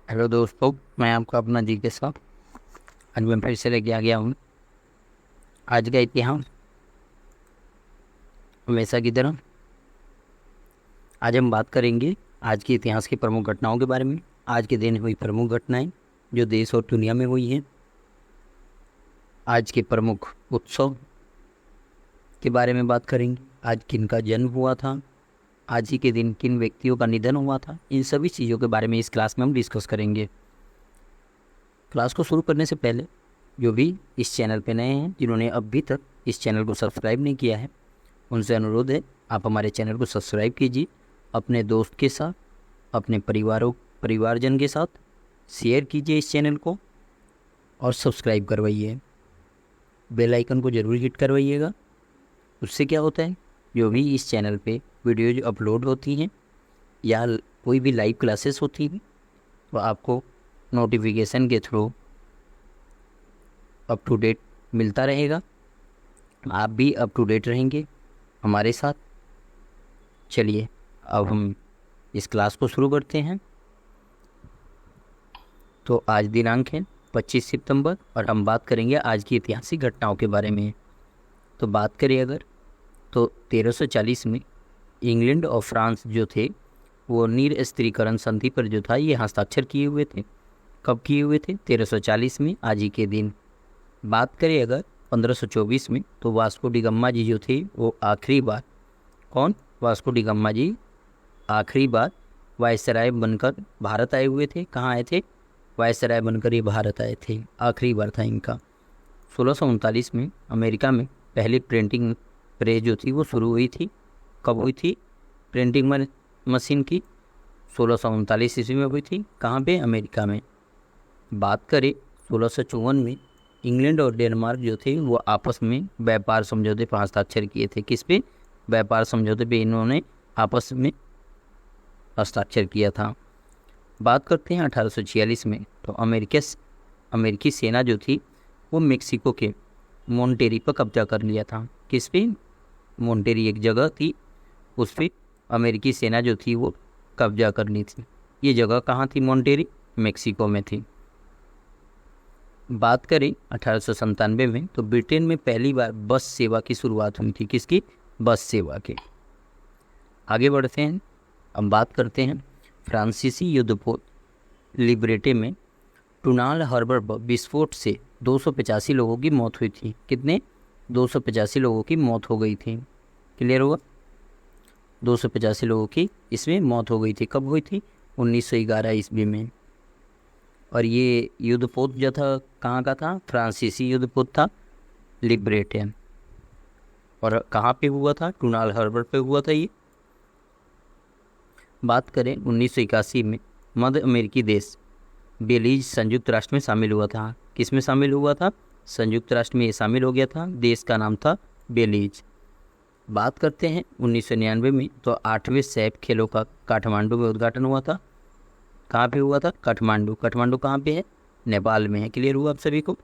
Hello दोस्तों, मैं आपका अपना जीके साहब। आज मैं फिर से लेके आ गया हूँ आज का इतिहास हमेशा की तरह। आज हम बात करेंगे आज के इतिहास की प्रमुख घटनाओं के बारे में। आज के दिन हुई प्रमुख घटनाएं जो देश और दुनिया में हुई हैं। आज के प्रमुख उत्सव के बारे में बात करेंगे। आज किन का जन्म हुआ था, आज ही के दिन किन व्यक्तियों का निधन हुआ था, इन सभी चीज़ों के बारे में इस क्लास में हम डिस्कस करेंगे। क्लास को शुरू करने से पहले जो भी इस चैनल पे नए हैं, जिन्होंने अभी तक इस चैनल को सब्सक्राइब नहीं किया है, उनसे अनुरोध है आप हमारे चैनल को सब्सक्राइब कीजिए। अपने दोस्त के साथ, अपने परिवारजन के साथ शेयर कीजिए इस चैनल को और सब्सक्राइब करवाइए। बेल आइकन को ज़रूर हिट करवाइएगा। उससे क्या होता है, जो भी इस चैनल पे वीडियोज अपलोड होती हैं या कोई भी लाइव क्लासेस होती हैं तो आपको नोटिफिकेशन के थ्रू अप टू डेट मिलता रहेगा। आप भी अप टू डेट रहेंगे हमारे साथ। चलिए अब हम इस क्लास को शुरू करते हैं। तो आज दिनांक है 25 सितंबर और हम बात करेंगे आज की ऐतिहासिक घटनाओं के बारे में। तो बात करें अगर, तो 1340 में इंग्लैंड और फ्रांस जो थे वो निरस्त्रीकरण संधि पर जो था ये हस्ताक्षर किए हुए थे। कब किए हुए थे? 1340 में, आज ही के दिन। बात करें अगर 1524 में, तो वास्को डी गामा जी जो थे वो आखिरी बार, कौन? वास्को डी गामा जी आखिरी बार वायसराय बनकर भारत आए हुए थे। कहाँ आए थे? वायसराय बनकर ये भारत आए थे, आखिरी बार था इनका। 1639 में अमेरिका में पहली प्रिंटिंग प्रेस जो थी वो शुरू हुई थी। कब हुई थी प्रिंटिंग मशीन की? 1639 ईस्वी में हुई थी। कहाँ पे? अमेरिका में। बात करें 1654 में इंग्लैंड और डेनमार्क जो थे वो आपस में व्यापार समझौते पर हस्ताक्षर किए थे। किस पे? व्यापार समझौते पे इन्होंने आपस में हस्ताक्षर किया था। बात करते हैं 1846 में, तो अमेरिकी सेना जो थी वो मेक्सिको के मोन्टेरी पर कब्जा कर लिया था। किस पे? मोन्टेरी एक जगह थी, उस पर अमेरिकी सेना जो थी वो कब्जा कर ली थी। ये जगह कहाँ थी? मोन्टेरी, मेक्सिको में थी। बात करें 1897 में, तो ब्रिटेन में पहली बार बस सेवा की शुरुआत हुई थी। किसकी? बस सेवा के। आगे बढ़ते हैं, अब बात करते हैं फ्रांसीसी युद्धपोत लिबरेटे में टूनाल हार्बर विस्फोट से 285 लोगों की मौत हुई थी। कितने? 285 लोगों की मौत हो गई थी। क्लियर हुआ? 285 लोगों की इसमें मौत हो गई थी। कब हुई थी? 1911 ईस्वी में। और ये युद्धपोत जो था कहाँ का था? फ्रांसीसी युद्धपोत था, लिबरेटे। और कहाँ पे हुआ था? टूनाल हार्बर पे हुआ था ये। बात करें 1981 में मध्य अमेरिकी देश बेलीज संयुक्त राष्ट्र में शामिल हुआ था। किस में शामिल हुआ था? संयुक्त राष्ट्र में ये शामिल हो गया था। देश का नाम था बेलीज। बात करते हैं 1999 में, तो 8वें सैफ खेलों का काठमांडू में उद्घाटन हुआ था। कहाँ पे हुआ था? काठमांडू। काठमांडू कहाँ पे है? नेपाल में है। क्लियर हुआ आप सभी को?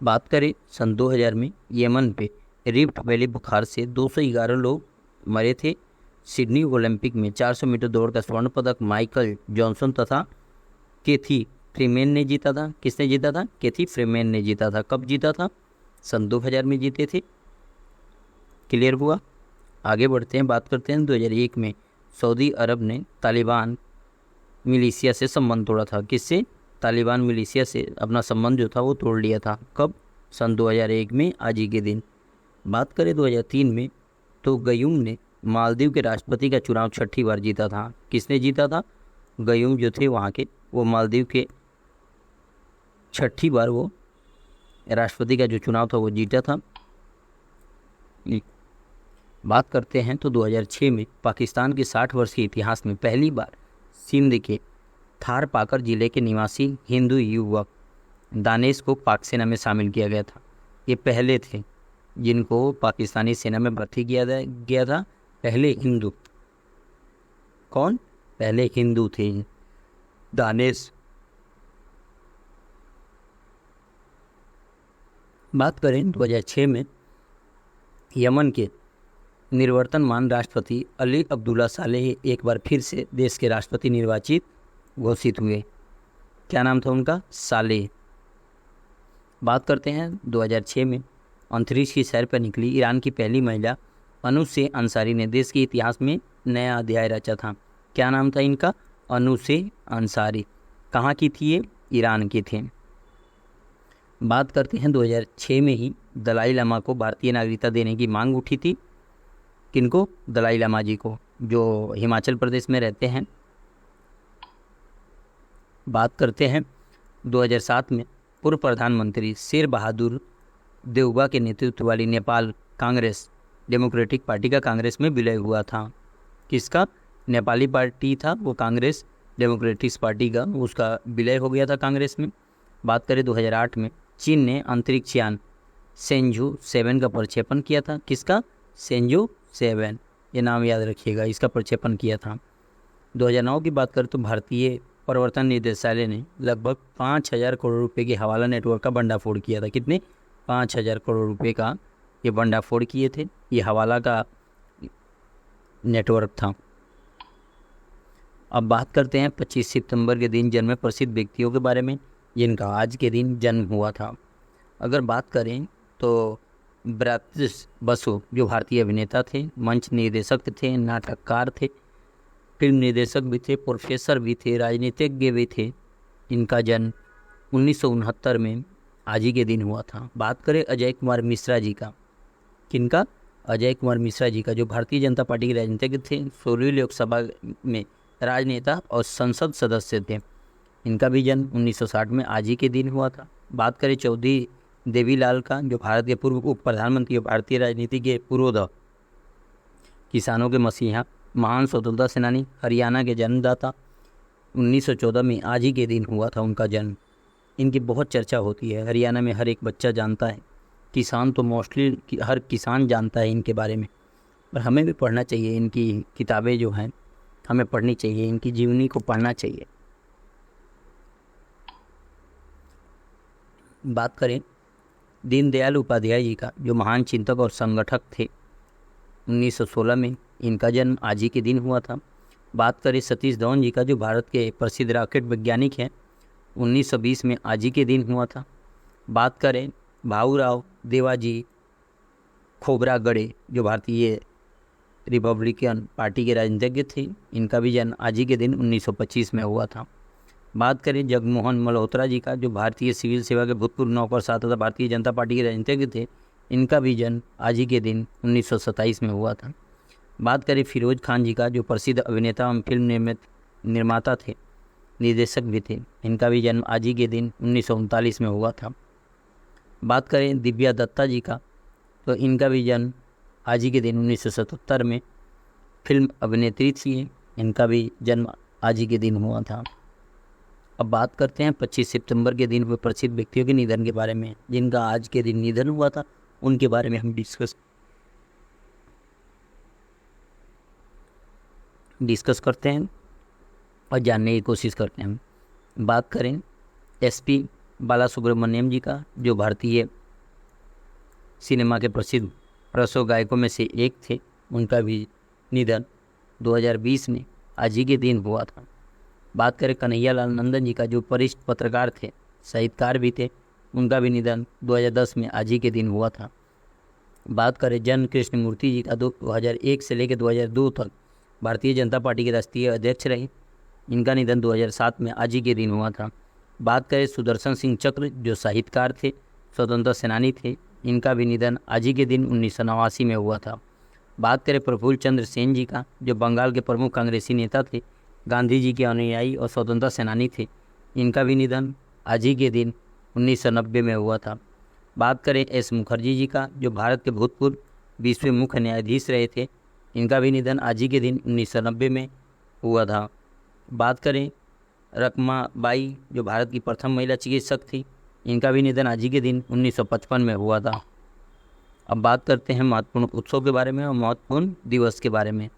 बात करें सन 2000 में यमन पे रिफ्ट वैली बुखार से 211 लोग मरे थे। सिडनी ओलंपिक में 400 मीटर दौड़ का स्वर्ण पदक माइकल जॉनसन तथा केथी फ्रीमैन ने जीता था। किसने जीता था? केथी फ्रीमैन ने जीता था। कब जीता था? सन 2000 में जीते थे। क्लियर हुआ? आगे बढ़ते हैं, बात करते हैं 2001 में सऊदी अरब ने तालिबान मिलिशिया से संबंध तोड़ा था। किससे? तालिबान मिलिशिया से अपना संबंध जो था वो तोड़ लिया था। कब? सन 2001 में, आज ही के दिन। बात करें 2003 में, तो गयूम ने मालदीव के राष्ट्रपति का चुनाव 6ठी बार जीता था। किसने जीता था? गयूम जो थे वहाँ के, वो मालदीव के 6ठी बार वो राष्ट्रपति का जो चुनाव था वो जीता था। बात करते हैं तो 2006 में पाकिस्तान के 60 वर्ष के इतिहास में पहली बार सिंध के थार पाकर जिले के निवासी हिंदू युवक दानेश को पाक सेना में शामिल किया गया था। ये पहले थे जिनको पाकिस्तानी सेना में भर्ती किया गया था। पहले हिंदू। कौन? पहले हिंदू थे दानेश। बात करें 2006 में यमन के निवर्तमान राष्ट्रपति अली अब्दुल्ला सालेह एक बार फिर से देश के राष्ट्रपति निर्वाचित घोषित हुए। क्या नाम था उनका? सालेह। बात करते हैं 2006 में अंतरिक्ष की सैर पर निकली ईरान की पहली महिला अनुशे अंसारी ने देश के इतिहास में नया अध्याय रचा था। क्या नाम था इनका? अनुशे अंसारी। कहाँ की थी ये? ईरान की थी। बात करते हैं 2006 में ही दलाई लामा को भारतीय नागरिकता देने की मांग उठी थी। किनको? दलाई लामा जी को, जो हिमाचल प्रदेश में रहते हैं। बात करते हैं 2007 में पूर्व प्रधानमंत्री शेर बहादुर देउबा के नेतृत्व वाली नेपाल कांग्रेस डेमोक्रेटिक पार्टी का कांग्रेस में विलय हुआ था। किसका? नेपाली पार्टी था वो, कांग्रेस डेमोक्रेटिक पार्टी का, उसका विलय हो गया था कांग्रेस में। बात करें 2008 में चीन ने अंतरिक्ष यान सेंजू 7 का प्रक्षेपण किया था। किसका? सेंजू 7, ये नाम याद रखिएगा, इसका प्रक्षेपण किया था। 2009 की बात करें तो भारतीय प्रवर्तन निदेशालय ने लगभग 5,000 करोड़ रुपए के हवाला नेटवर्क का भंडाफोड़ किया था। कितने? 5,000 करोड़ रुपए का ये भंडाफोड़ किए थे। ये हवाला का नेटवर्क था। अब बात करते हैं 25 सितंबर के दिन जन्मे प्रसिद्ध व्यक्तियों के बारे में जिनका आज के दिन जन्म हुआ था। अगर बात करें तो ब्रजेश बसु जो भारतीय अभिनेता थे, मंच निर्देशक थे, नाटककार थे, फिल्म निर्देशक भी थे, प्रोफेसर भी थे, राजनीतिज्ञ भी थे। इनका जन्म 1969 में आज ही के दिन हुआ था। बात करें अजय कुमार मिश्रा जी का। किनका? अजय कुमार मिश्रा जी का, जो भारतीय जनता पार्टी के राजनीतिज्ञ थे, 16वीं लोकसभा में राजनेता और संसद सदस्य थे। इनका भी जन्म 1960 में आज ही के दिन हुआ था। बात करें चौधरी देवीलाल का, जो भारत के पूर्व उप प्रधानमंत्री और भारतीय राजनीति के पूर्वोदय किसानों के मसीहा, महान स्वतंत्रता सेनानी, हरियाणा के जन्मदाता, 1914 में आज ही के दिन हुआ था उनका जन्म। इनकी बहुत चर्चा होती है, हरियाणा में हर एक बच्चा जानता है, किसान तो मोस्टली हर किसान जानता है इनके बारे में। पर हमें भी पढ़ना चाहिए, इनकी किताबें जो हैं हमें पढ़नी चाहिए, इनकी जीवनी को पढ़ना चाहिए। बात करें दीनदयाल उपाध्याय जी का, जो महान चिंतक और संगठक थे, 1916 में इनका जन्म आज ही के दिन हुआ था। बात करें सतीश धवन जी का, जो भारत के प्रसिद्ध रॉकेट वैज्ञानिक हैं, 1920 में आज ही के दिन हुआ था। बात करें भाऊराव देवाजी खोबरागड़े, जो भारतीय रिपब्लिकन पार्टी के राजनीतिज्ञ थे, इनका भी जन्म आज ही के दिन 1925 में हुआ था। बात करें जगमोहन मल्होत्रा जी का, जो भारतीय सिविल सेवा के भूतपूर्व नौकर तथा भारतीय जनता पार्टी के राजनीतिज्ञ थे, इनका भी जन्म आज ही के दिन 1927 में हुआ था। बात करें फिरोज खान जी का, जो प्रसिद्ध अभिनेता एवं फिल्म निर्माता थे, निर्देशक भी थे, इनका भी जन्म आज ही के दिन 1939 में हुआ था। बात करें दिव्या दत्ता जी का, तो इनका भी जन्म आज ही के दिन 1977 में, फिल्म अभिनेत्री थी, इनका भी जन्म आज ही के दिन हुआ था। अब बात करते हैं 25 सितंबर के दिन हुए प्रसिद्ध व्यक्तियों के निधन के बारे में, जिनका आज के दिन निधन हुआ था, उनके बारे में हम डिस्कस करते हैं और जानने की कोशिश करते हैं। बात करें एसपी बालासुब्रमण्यम जी का, जो भारतीय सिनेमा के प्रसिद्ध रसो गायकों में से एक थे, उनका भी निधन 2020 में आज ही के दिन हुआ था। बात करें कन्हैयालाल नंदन जी का, जो वरिष्ठ पत्रकार थे, साहित्यकार भी थे, उनका भी निधन 2010 में आज ही के दिन हुआ था। बात करें जन कृष्ण मूर्ति जी का, 2001 से लेकर 2002 तक भारतीय जनता पार्टी के राष्ट्रीय अध्यक्ष रहे, इनका निधन 2007 में आज ही के दिन हुआ था। बात करें सुदर्शन सिंह चक्र, जो साहित्यकार थे, स्वतंत्रता सेनानी थे, इनका भी निधन आज ही के दिन 1989 में हुआ था। बात करें प्रफुल्ल चंद्र सेन जी का, जो बंगाल के प्रमुख कांग्रेसी नेता थे, गांधी जी के अनुयायी और स्वतंत्रता सेनानी थे, इनका भी निधन आज ही के दिन 1990 में हुआ था। बात करें एस मुखर्जी जी का, जो भारत के भूतपूर्व 20वें मुख्य न्यायाधीश रहे थे, इनका भी निधन आज ही के दिन 1990 में हुआ था। बात करें रकमाबाई, जो भारत की प्रथम महिला चिकित्सक थी, इनका भी निधन आज ही के दिन 1955 में हुआ था। अब बात करते हैं महत्वपूर्ण उत्सव के बारे में और महत्वपूर्ण दिवस के बारे में।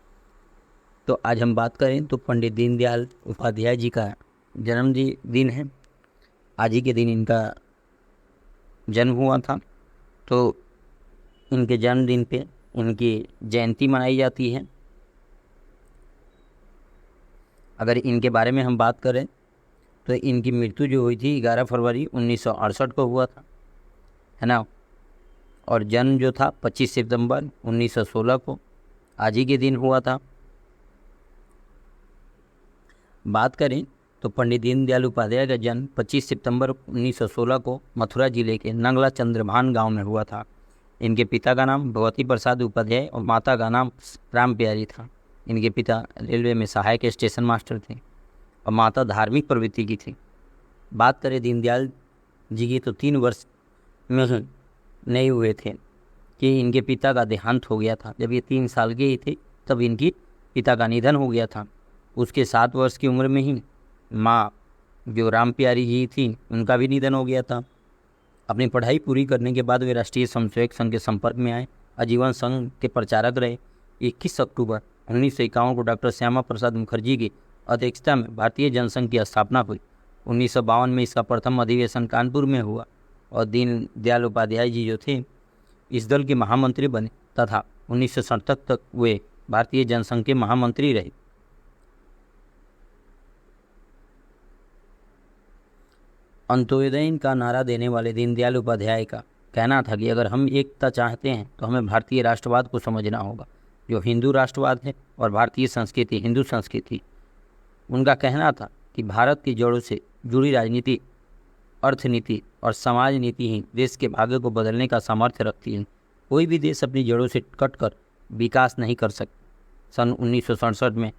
तो आज हम बात करें तो पंडित दीनदयाल उपाध्याय जी का जन्मदिन है, आज ही के दिन इनका जन्म हुआ था। तो इनके जन्मदिन पे उनकी जयंती मनाई जाती है। अगर इनके बारे में हम बात करें तो इनकी मृत्यु जो हुई थी 11 फरवरी 1968 को हुआ था, है ना। और जन्म जो था 25 सितंबर 1916 को आज ही के दिन हुआ था। बात करें तो पंडित दीनदयाल उपाध्याय का जन्म 25 सितंबर 1916 को मथुरा जिले के नंगला चंद्रभान गांव में हुआ था। इनके पिता का नाम भगवती प्रसाद उपाध्याय और माता का नाम राम प्यारी था। इनके पिता रेलवे में सहायक स्टेशन मास्टर थे और माता धार्मिक प्रवृत्ति की थी। बात करें दीनदयाल जी की तो 3 वर्ष में नहीं हुए थे कि इनके पिता का देहांत हो गया था। जब ये 3 साल के ही थे तब इनकी पिता का निधन हो गया था। उसके 7 वर्ष की उम्र में ही माँ जो राम प्यारी जी थी उनका भी निधन हो गया था। अपनी पढ़ाई पूरी करने के बाद वे राष्ट्रीय स्वयंसेवक संघ के संपर्क में आए। आजीवन संघ के प्रचारक रहे। 21 अक्टूबर 1951 को डॉक्टर श्यामा प्रसाद मुखर्जी की अध्यक्षता में भारतीय जनसंघ की स्थापना हुई। 1952 में इसका प्रथम अधिवेशन कानपुर में हुआ और दीनदयाल उपाध्याय जी जो थे इस दल के महामंत्री बने तथा 1967 तक वे भारतीय जनसंघ के महामंत्री रहे। अंत्योदय का नारा देने वाले दीनदयाल उपाध्याय का कहना था कि अगर हम एकता चाहते हैं तो हमें भारतीय राष्ट्रवाद को समझना होगा, जो हिंदू राष्ट्रवाद है और भारतीय संस्कृति हिंदू संस्कृति। उनका कहना था कि भारत की जड़ों से जुड़ी राजनीति, अर्थनीति और समाज नीति ही देश के भाग्य को बदलने का सामर्थ्य रखती है। कोई भी देश अपनी जड़ों से कटकर विकास नहीं कर सकता। सन 1967 में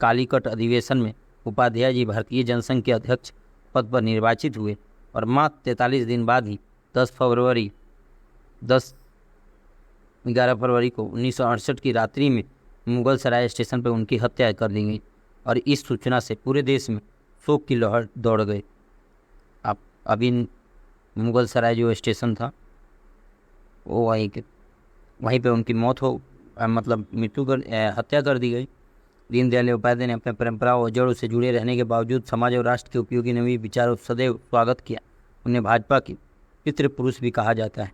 कालीकट अधिवेशन में उपाध्याय जी भारतीय जनसंघ के अध्यक्ष पद पर निर्वाचित हुए और मात्र 43 दिन बाद ही 11 फरवरी को 1968 की रात्रि में मुगल सराय स्टेशन पर उनकी हत्या कर दी गई और इस सूचना से पूरे देश में शोक की लहर दौड़ गई। अब अभी मुगल सराय जो स्टेशन था वो वहीं पे उनकी मौत हो मतलब हत्या कर दी गई। दीनदयाल उपाध्याय ने अपने परंपराओं और जड़ों से जुड़े रहने के बावजूद समाज और राष्ट्र के उपयोगी नवी विचारों सदैव स्वागत किया। उन्हें भाजपा के पितृ पुरुष भी कहा जाता है।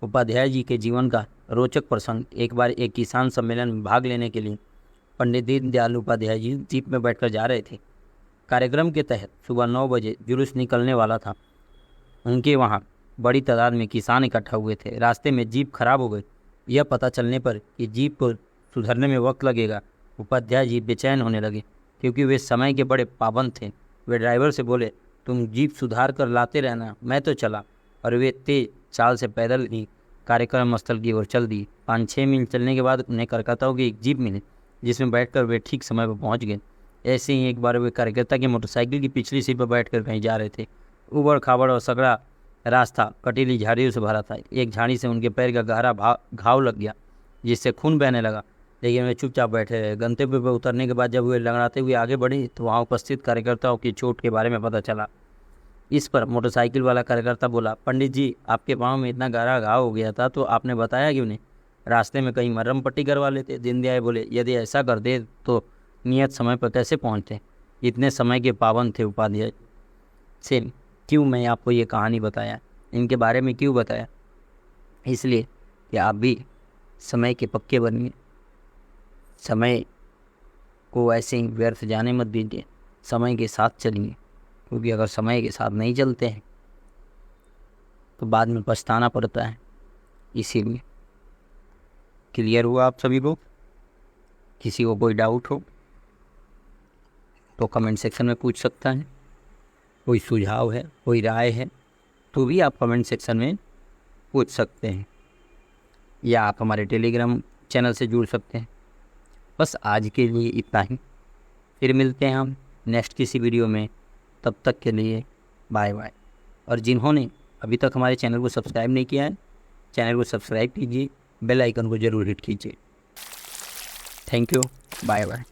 उपाध्याय जी के जीवन का रोचक प्रसंग, एक बार एक किसान सम्मेलन में भाग लेने के लिए पंडित दीनदयाल उपाध्याय जी जीप में बैठकर जा रहे थे। कार्यक्रम के तहत सुबह 9 बजे जुलूस निकलने वाला था। उनके वहाँ बड़ी तादाद में किसान इकट्ठा हुए थे। रास्ते में जीप खराब हो गई। यह पता चलने पर कि जीप को सुधरने में वक्त लगेगा, उपाध्याय जी बेचैन होने लगे क्योंकि वे समय के बड़े पाबंद थे। वे ड्राइवर से बोले, तुम जीप सुधार कर लाते रहना, मैं तो चला। और वे तेज चाल से पैदल ही कार्यक्रम स्थल की ओर चल दिए। 5-6 मील चलने के बाद उन्हें कलकत्ता की एक जीप मिली जिसमें बैठकर वे ठीक समय पर पहुंच गए। ऐसे ही एक बार वे कार्यकर्ता की मोटरसाइकिल की पिछली सीट पर बैठकर कहीं जा रहे थे। उबड़ खाबड़ और सकड़ा रास्ता कटीली झाड़ियों से भरा था। एक झाड़ी से उनके पैर का गहरा घाव लग गया जिससे खून बहने लगा, लेकिन वे चुपचाप बैठे रहे। गंतव्य पर उतरने के बाद जब वे लंगड़ाते हुए आगे बढ़े तो वहाँ उपस्थित कार्यकर्ताओं की चोट के बारे में पता चला। इस पर मोटरसाइकिल वाला कार्यकर्ता बोला, पंडित जी आपके पाँव में इतना गहरा घाव हो गया था तो आपने बताया क्यों नहीं? रास्ते में कहीं मरहम पट्टी करवा लेते। दीनदयाल बोले, यदि ऐसा कर दे तो नियत समय पर कैसे पहुँचते? इतने समय के पाबंद थे उपाध्याय से। क्यों मैं आपको ये कहानी बताया, इनके बारे में क्यों बताया? इसलिए कि आप भी समय के पक्के बनिए, समय को ऐसे ही व्यर्थ जाने मत दीजिए, समय के साथ चलिए, क्योंकि अगर समय के साथ नहीं चलते हैं तो बाद में पछताना पड़ता है। इसीलिए क्लियर हुआ आप सभी को? किसी को कोई डाउट हो तो कमेंट सेक्शन में पूछ सकता है। कोई सुझाव है, कोई राय है तो भी आप कमेंट सेक्शन में पूछ सकते हैं, या आप हमारे टेलीग्राम चैनल से जुड़ सकते हैं। बस आज के लिए इतना ही, फिर मिलते हैं हम नेक्स्ट किसी वीडियो में। तब तक के लिए बाय बाय। और जिन्होंने अभी तक हमारे चैनल को सब्सक्राइब नहीं किया है, चैनल को सब्सक्राइब कीजिए, बेल आइकन को ज़रूर हिट कीजिए। Thank you, bye bye.